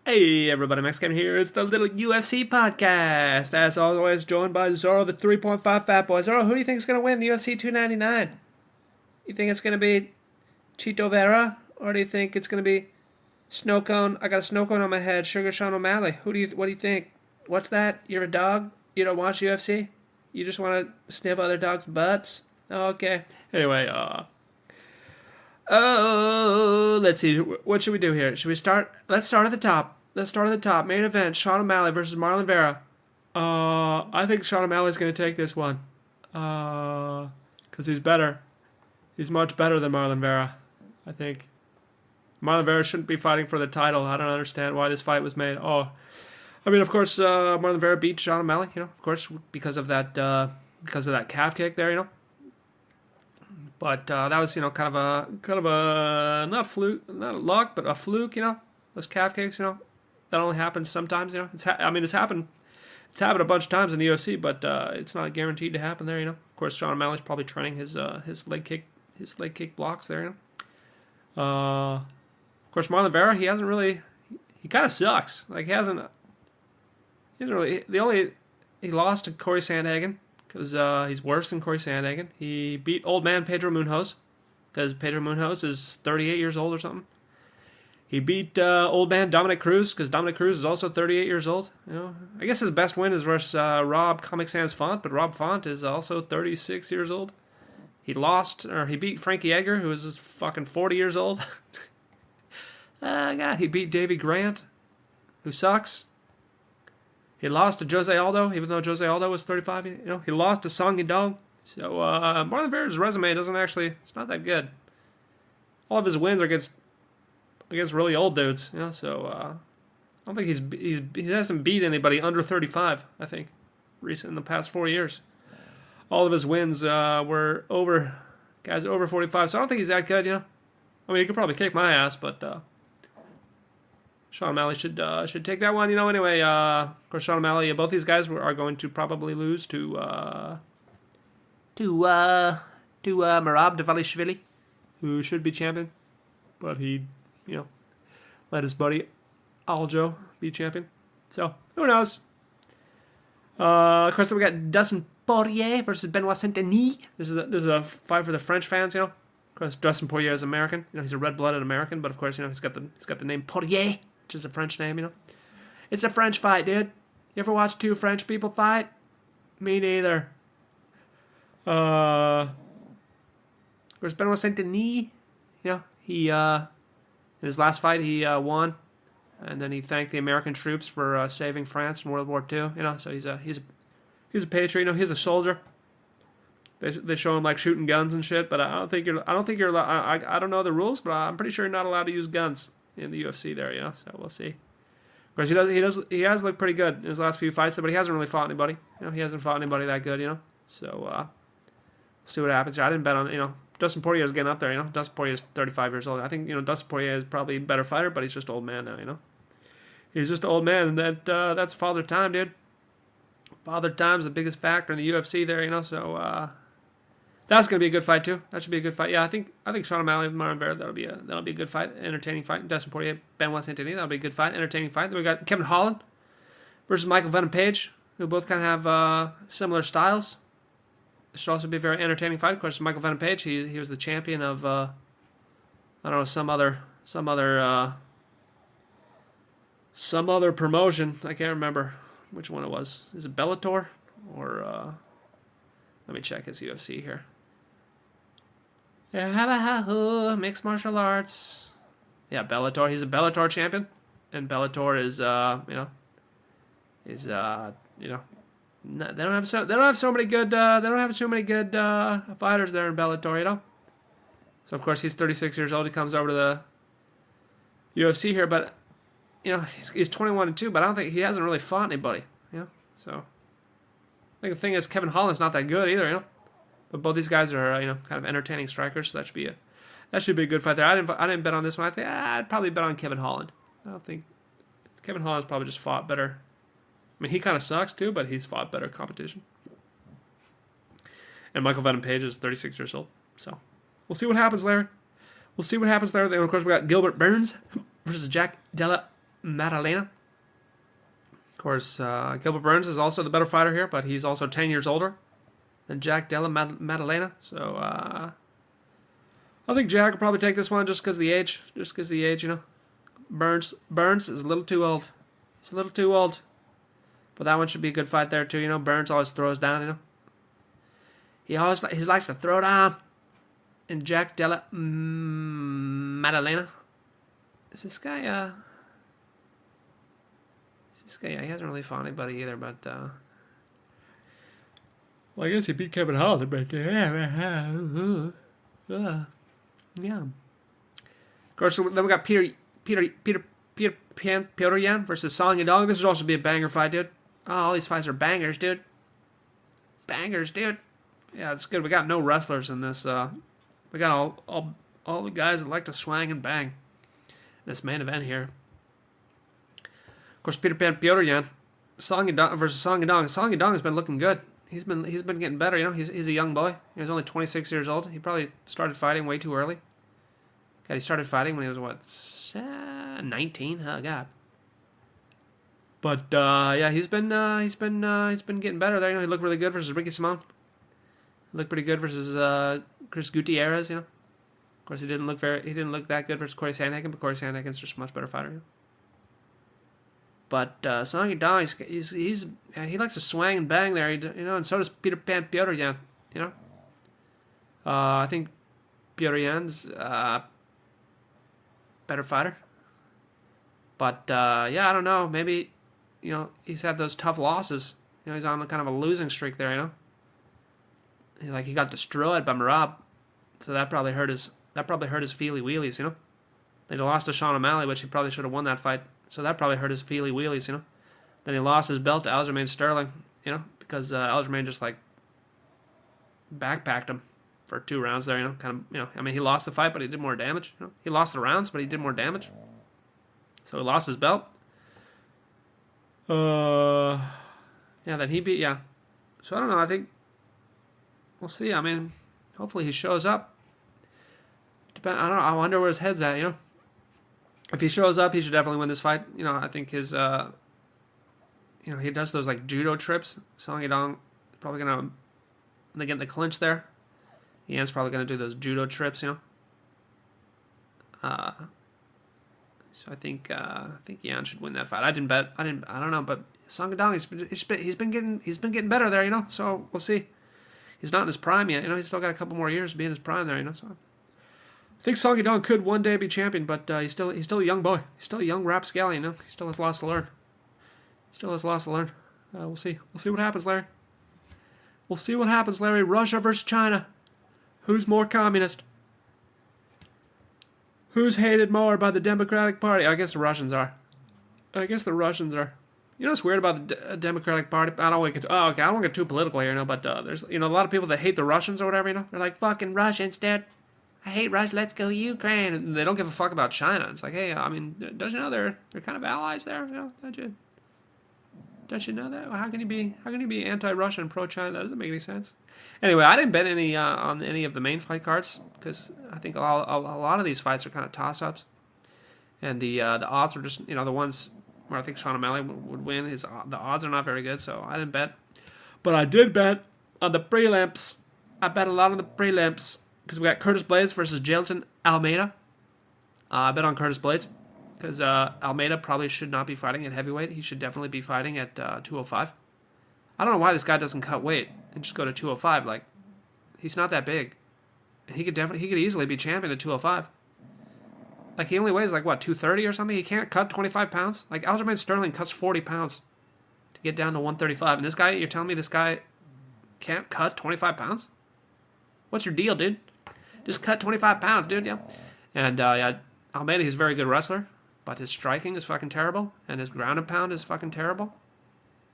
Hey everybody, Mexican here. It's the little UFC podcast. As always, joined by Zoro, the 3.5 Fat Boy. Zoro, who do you think is going to win UFC 299? You think it's going to be Chito Vera? Or do you think it's going to be Snow Cone? I got a snow cone on my head. Sugar Sean O'Malley. What do you think? What's that? You're a dog? You don't watch UFC? You just want to sniff other dogs' butts? Oh, okay. Anyway, let's see. What should we do here? Should we start? Let's start at the top. Main event: Sean O'Malley versus Marlon Vera. I think Sean O'Malley's going to take this one. Because he's better. He's much better than Marlon Vera. I think Marlon Vera shouldn't be fighting for the title. I don't understand why this fight was made. I mean, of course, Marlon Vera beat Sean O'Malley. Of course, because of that calf kick there. But that was, kind of a not a luck, but a fluke. Those calf kicks. That only happens sometimes. It's happened a bunch of times in the UFC, but it's not guaranteed to happen there. Of course, Sean O'Malley's probably training his leg kick blocks there. Of course, Marlon Vera, he kind of sucks. Like he lost to Corey Sandhagen. Because he's worse than Corey Sandhagen. He beat old man Pedro Munhoz. Because Pedro Munhoz is 38 years old or something. He beat old man Dominic Cruz. Because Dominic Cruz is also 38 years old. I guess his best win is versus Rob Comic Sans Font. But Rob Font is also 36 years old. He beat Frankie Edgar, who is fucking 40 years old. God, he beat Davey Grant, who sucks. He lost to Jose Aldo, even though Jose Aldo was 35. He lost to Song Yadong. So Marlon Vera's resume it's not that good. All of his wins are against really old dudes. So I don't think he hasn't beat anybody under 35. I think in the past 4 years, all of his wins were over guys over 45. So I don't think he's that good. I mean, he could probably kick my ass, but. Sean O'Malley should take that one. Anyway, of course, Sean O'Malley, both these guys are going to probably lose to Merab Dvalishvili, who should be champion, but he, let his buddy Aljo be champion. So who knows? Of course, then we got Dustin Porier versus Benoit Saint-Denis. This is a fight for the French fans. Of course, Dustin Poirier is American. He's a red-blooded American, but of course, he's got the name Porier, which is a French name. It's a French fight, dude. You ever watch two French people fight? Me neither. Of course, Benoit Saint-Denis, he in his last fight he won, and then he thanked the American troops for saving France in World War II. So he's a patriot. He's a soldier. They show him like shooting guns and shit, but I don't think you're allowed. I don't know the rules, but I'm pretty sure you're not allowed to use guns in the UFC there. So we'll see. Of course, he has looked pretty good in his last few fights, but he hasn't really fought anybody. He hasn't fought anybody that good. So we'll see what happens here. I didn't bet on Dustin Poirier is getting up there. Dustin Poirier is 35 years old. I think Dustin Poirier is probably a better fighter, but he's just an old man now. He's just an old man, and that's father time, dude. Father time's the biggest factor in the UFC there. So. That's gonna be a good fight too. That should be a good fight. Yeah, I think Sean O'Malley and Marlon Vera, that'll be a good fight, entertaining fight. Dustin Poirier, Benoit Saint-Denis, that'll be a good fight, entertaining fight. Then we got Kevin Holland versus Michael Venom Page, who both kind of have similar styles. This should also be a very entertaining fight. Of course, Michael Venom Page, he was the champion of I don't know some other promotion. I can't remember which one it was. Is it Bellator or? Let me check his UFC here. Mixed martial arts. Yeah, Bellator. He's a Bellator champion, and Bellator is they don't have so many good fighters there in Bellator. So of course he's 36 years old. He comes over to the UFC here, but he's 21-2, but I don't think he hasn't really fought anybody. So I think the thing is Kevin Holland's not that good either. But both these guys are, kind of entertaining strikers, so that should be a good fight there. I didn't bet on this one. I think I'd probably bet on Kevin Holland. I don't think Kevin Holland's probably just fought better. I mean, he kind of sucks too, but he's fought better competition. And Michael Venom Page is 36 years old, so we'll see what happens there. Then of course we got Gilbert Burns versus Jack Della Maddalena. Of course, Gilbert Burns is also the better fighter here, but he's also 10 years older than Jack Della Maddalena. So I think Jack will probably take this one just because of the age. Just because of the age, you know. Burns is a little too old. He's a little too old. But that one should be a good fight there too, you know. Burns always throws down, you know. He likes to throw down. And Jack Della Maddalena. Is this guy, yeah, he hasn't really fought anybody either, but, well, I guess he beat Kevin Holland, but, yeah. Of course, then we got Porier versus Yadong. This would also be a banger fight, dude. Oh, all these fights are bangers, dude. Bangers, dude. Yeah, it's good. We got no wrestlers in this. We got all the guys that like to swang and bang in this main event here. Of course, Porier versus Yadong. Yadong has been looking good. He's been getting better. You know, he's a young boy. He's only 26 years old. He probably started fighting way too early. God, he started fighting when he was what, 19? Oh God. But yeah, he's been getting better there. You know, he looked really good versus Ricky Simon. He looked pretty good versus Chris Gutierrez. You know, of course he didn't look that good versus Corey Sandhagen, but Corey Sandhagen's just a much better fighter. You know? But Yadong, he likes to swang and bang there, you know, and so does Porier. You know, I think Pioryan's better fighter. But yeah, I don't know. Maybe, you know, he's had those tough losses. You know, he's on kind of a losing streak there. You know, like he got destroyed by Merab, so that probably hurt his feely wheelies. You know, they lost to Sean O'Malley, which he probably should have won that fight. So that probably hurt his feely wheelies. You know, then he lost his belt to Aljamain Sterling. You know, because Aljamain just like backpacked him for 2 rounds there. You know, kind of. You know, I mean, he lost the fight, but he did more damage. You know, he lost the rounds, but he did more damage. So he lost his belt. Yeah, then he beat, yeah. So I don't know, I think we'll see. I mean, hopefully he shows up. I don't know, I wonder where his head's at, you know. If he shows up, he should definitely win this fight. You know, I think his, you know, he does those like judo trips. Song Yadong is probably going to get in the clinch there. Ian's probably going to do those judo trips, you know. So I think Yan should win that fight. I don't know, but Song Yadong, he's been getting better there, you know. So we'll see. He's not in his prime yet, you know. He's still got a couple more years to be in his prime there, you know. So I think Song Yadong could one day be champion, but he's still a young boy. He's still a young rapscallion, you know. He still has lots to learn. We'll see. We'll see what happens, Larry. We'll see what happens, Larry. Russia versus China. Who's more communist? Who's hated more by the Democratic Party? I guess the Russians are. You know what's weird about the Democratic Party? I don't want to get too political here, you know, but there's, you know, a lot of people that hate the Russians or whatever, you know. They're like, fucking Russians, dude. I hate Russia. Let's go Ukraine. And they don't give a fuck about China. It's like, hey, I mean, don't you know they're kind of allies there? You know, don't you know that? How can you be anti-Russian and pro-China? That doesn't make any sense. Anyway, I didn't bet any on any of the main fight cards because I think a lot of these fights are kind of toss-ups, and the odds are just, you know, the ones where I think Sean O'Malley would win. The odds are not very good, so I didn't bet. But I did bet on the prelims. I bet a lot on the prelims because we got Curtis Blaydes versus Jailton Almeida. I bet on Curtis Blaydes because Almeida probably should not be fighting at heavyweight. He should definitely be fighting at 205. I don't know why this guy doesn't cut weight and just go to 205. Like, he's not that big. He could easily be champion at 205. Like, he only weighs like what, 230 or something. He can't cut 25 pounds. Like, Aljamain Sterling cuts 40 pounds to get down to 135. And this guy, you're telling me this guy can't cut 25 pounds? What's your deal, dude? Just cut 25 pounds, dude. Yeah. And yeah, Almeida, he's a very good wrestler, but his striking is fucking terrible, and his ground and pound is fucking terrible.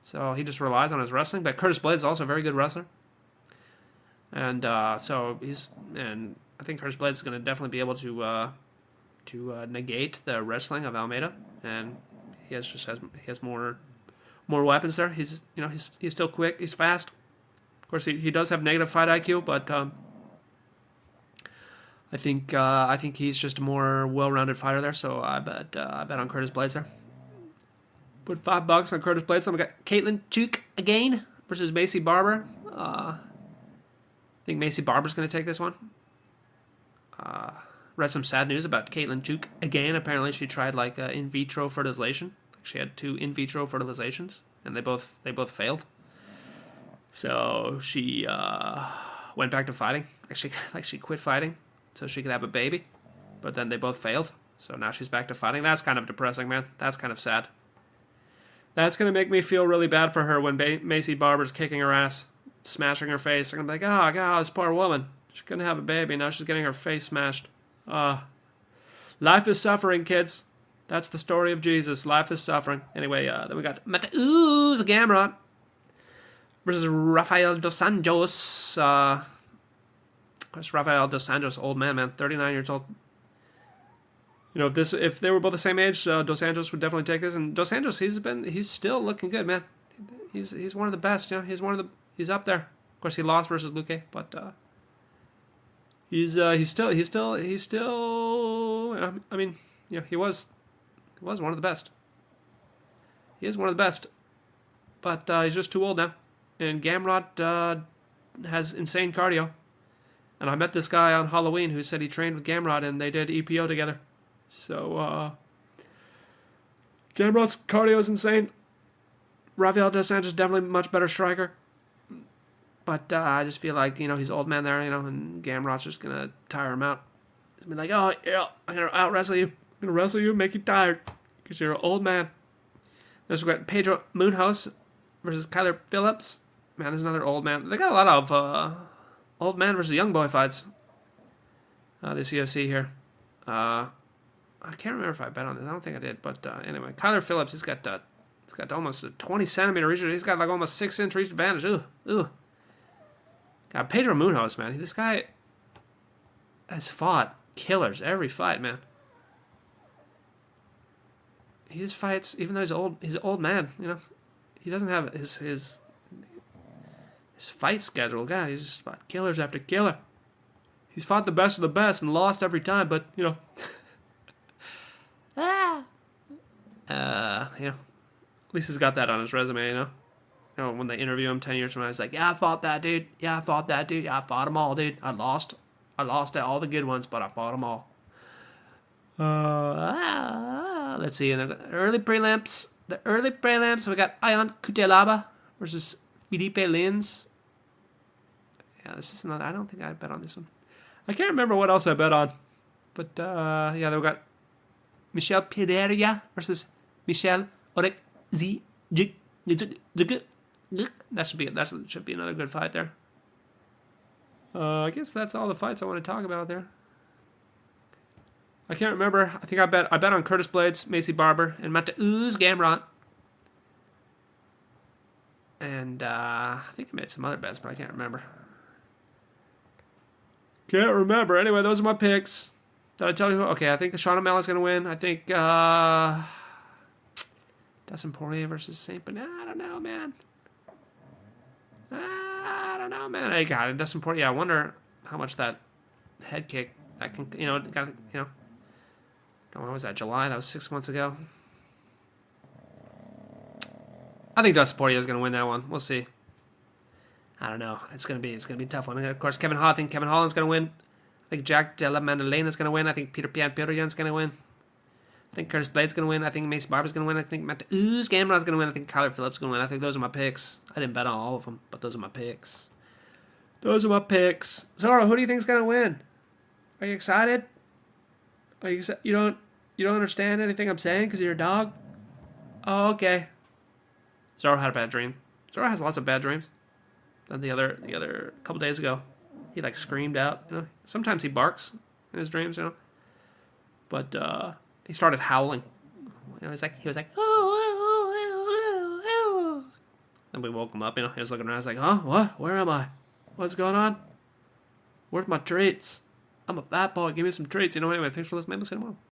So he just relies on his wrestling. But Curtis Blaydes is also a very good wrestler. And so I think Curtis Blaydes is going to definitely be able to negate the wrestling of Almeida, and he has more weapons there. He's still quick. He's fast. Of course, he does have negative fight IQ, but I think he's just a more well-rounded fighter there. So I bet on Curtis Blaydes there. Put $5 on Curtis Blaydes. Then we got Caitlin Chookagian versus Macy Barber. I think Macy Barber's going to take this one. Read some sad news about Caitlin Chookagian. Apparently, she tried like in vitro fertilization. She had 2 in vitro fertilizations, and they both failed. So she went back to fighting. Actually, like she quit fighting so she could have a baby, but then they both failed. So now she's back to fighting. That's kind of depressing, man. That's kind of sad. That's gonna make me feel really bad for her when Macy Barber's kicking her ass, smashing her face. I'm gonna be like, oh god, this poor woman. She couldn't have a baby. Now she's getting her face smashed. Life is suffering, kids. That's the story of Jesus. Life is suffering. Anyway, then we got Munhoz Gamrot versus Rafael dos Anjos. Of course, Rafael dos Anjos, old man, 39 years old. You know, if they were both the same age, dos Anjos would definitely take this. And dos Anjos, he's still looking good, man. He's one of the best. You know, he's up there. Of course, he lost versus Luque, but he's still. I mean, you know, he was one of the best. He is one of the best, but he's just too old now. And Gamrot has insane cardio. And I met this guy on Halloween who said he trained with Gamrot and they did EPO together. So, Gamrot's cardio is insane. Rafael dos Anjos is definitely a much better striker. But I just feel like, you know, he's old man there, you know, and Gamrot's just going to tire him out. He's going to be like, oh, yeah, I'm going to out-wrestle you. I'm going to wrestle you and make you tired because you're an old man. There's Pedro Munhoz versus Kyler Phillips. Man, there's another old man. They got a lot of old man versus young boy fights. This UFC here. I can't remember if I bet on this. I don't think I did. But anyway, Kyler Phillips, he's got almost a 20-centimeter reach. He's got like almost 6-inch reach advantage. Ooh. Got Pedro Munhoz, man. This guy has fought killers every fight, man. He just fights, even though he's an old man, you know. He doesn't have his fight schedule. God, he's just fought killers after killer. He's fought the best of the best and lost every time, but, you know. You know, at least he's got that on his resume, you know. You know, when they interview him 10 years from now, he's like, yeah, I fought that dude. Yeah, I fought that dude. Yeah, I fought them all, dude. I lost all the good ones, but I fought them all. Let's see. In the early prelims, we got Ion Cutelaba versus Felipe Lins. Yeah, this is another. I don't think I bet on this one. I can't remember what else I bet on. But, yeah, then we got Michel Pereira versus Michel Orexi. That should be another good fight there. I guess that's all the fights I want to talk about there. I can't remember. I think I bet on Curtis Blaydes, Macy Barber, and Munhoz Gamrot. And I think I made some other bets, but I can't remember. Can't remember. Anyway, those are my picks. Did I tell you? Okay, I think the Sean O'Malley's going to win. I think Dustin Porier versus Saint-Denis. I don't know, man. Hey, God, Dustin Porier. Yeah, I wonder how much that head kick that can, you know, got, you know. When was that? July? That was 6 months ago. I think Dustin Poirier is going to win that one. We'll see. I don't know. It's going to be a tough one. Of course, I think Kevin Holland's going to win. I think Jack Della Maddalena is going to win. I think Peter Porier is going to win. I think Curtis Blaydes is going to win. I think Macy Barber's going to win. I think Munhoz Gamrot is going to win. I think Kyler Phillips is going to win. I think those are my picks. I didn't bet on all of them, but those are my picks. Zoro, who do you think is going to win? Are you excited? Are you excited? You don't understand anything I'm saying because you're a dog? Oh, okay. Zoro had a bad dream. Zoro has lots of bad dreams. Then the other couple days ago, he like screamed out. You know, sometimes he barks in his dreams. You know, but he started howling. You know, he was like, oh. Then we woke him up. You know, he was looking around. I was like, huh? What? Where am I? What's going on? Where's my treats? I'm a fat boy. Give me some treats. You know. Anyway, thanks for listening. Maybe we'll see you tomorrow.